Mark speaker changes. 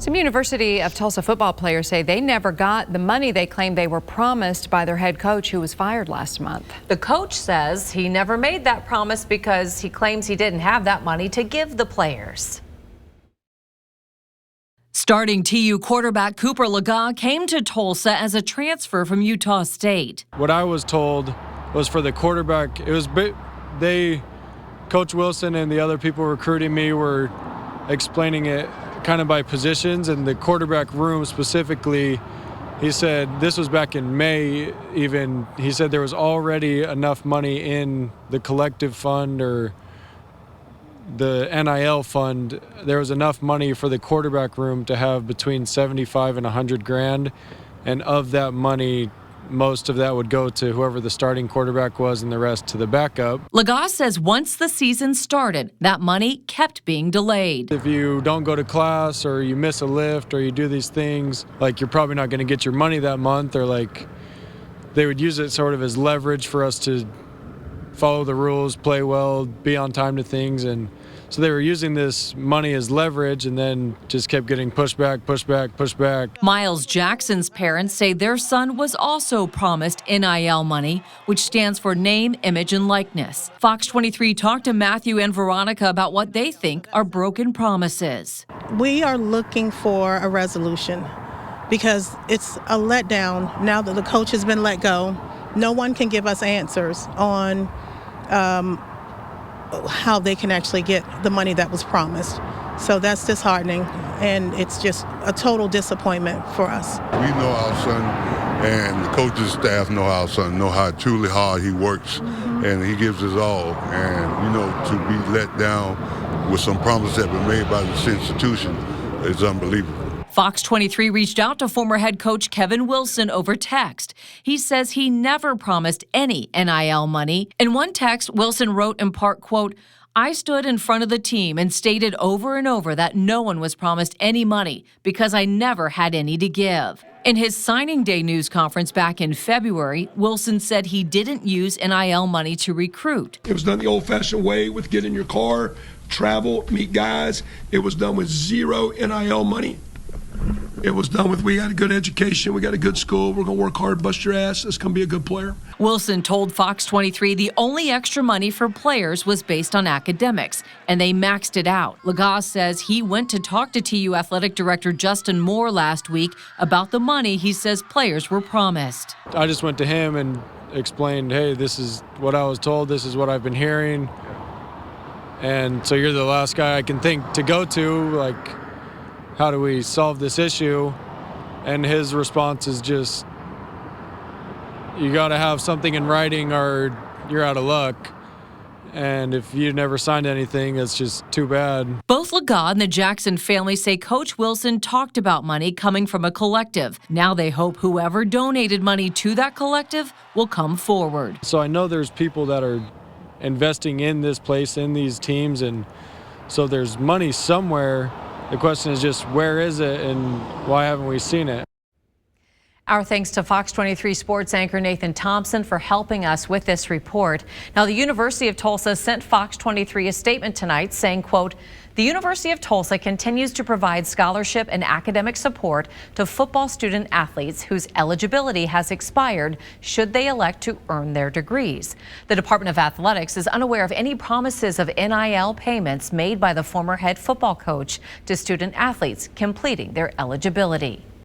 Speaker 1: Some University of Tulsa football players say they never got the money they claimed they were promised by their head coach, who was fired last month.
Speaker 2: The coach says he never made that promise because he claims he didn't have that money to give the players.
Speaker 3: Starting TU quarterback Cooper Laga came to Tulsa as a transfer from Utah State.
Speaker 4: What I was told was for the quarterback, Coach Wilson and the other people recruiting me were explaining it kind of by positions, and the quarterback room specifically, he said, this was back in May even, he said there was already enough money in the collective fund or the NIL fund. There was enough money for the quarterback room to have between 75 and 100 grand, and of that money, most of that would go to whoever the starting quarterback was and the rest to the backup.
Speaker 3: Laga says once the season started, that money kept being delayed.
Speaker 4: If you don't go to class or you miss a lift or you do these things, like, you're probably not going to get your money that month, or like they would use it sort of as leverage for us to follow the rules, play well, be on time to things. And so they were using this money as leverage and then just kept getting pushed back, pushed back, pushed back.
Speaker 3: Miles Jackson's parents say their son was also promised NIL money, which stands for name, image, and likeness. Fox 23 talked to Matthew and Veronica about what they think are broken promises.
Speaker 5: We are looking for a resolution because it's a letdown now that the coach has been let go. No one can give us answers on how they can actually get the money that was promised. So that's disheartening, and it's just a total disappointment for us.
Speaker 6: We know our son, and the coaching staff know our son, know how truly hard he works, and he gives his all. And, to be let down with some promises that were made by this institution is unbelievable.
Speaker 3: Fox 23 reached out to former head coach Kevin Wilson over text. He says he never promised any NIL money. In one text, Wilson wrote in part, quote, "I stood in front of the team and stated over and over that no one was promised any money because I never had any to give." In his signing day news conference back in February, Wilson said he didn't use NIL money to recruit.
Speaker 7: It was done the old-fashioned way with get in your car, travel, meet guys. It was done with zero NIL money. It was done with, we got a good education, we got a good school, we're going to work hard, bust your ass, it's going to be a good player.
Speaker 3: Wilson told Fox 23 the only extra money for players was based on academics, and they maxed it out. Laga says he went to talk to TU Athletic Director Justin Moore last week about the money he says players were promised.
Speaker 4: I just went to him and explained, hey, this is what I was told, this is what I've been hearing, and so you're the last guy I can think to go to, like, how do we solve this issue? And his response is just, you got to have something in writing or you're out of luck. And if you never signed anything, it's just too bad.
Speaker 3: Both Laga and the Jackson family say Coach Wilson talked about money coming from a collective. Now they hope whoever donated money to that collective will come forward.
Speaker 4: So I know there's people that are investing in this place, in these teams, and so there's money somewhere. The question is just, where is it and why haven't we seen it?
Speaker 2: Our thanks to Fox 23 sports anchor Nathan Thompson for helping us with this report. Now, the University of Tulsa sent Fox 23 a statement tonight saying, quote, "The University of Tulsa continues to provide scholarship and academic support to football student athletes whose eligibility has expired should they elect to earn their degrees. The Department of Athletics is unaware of any promises of NIL payments made by the former head football coach to student athletes completing their eligibility."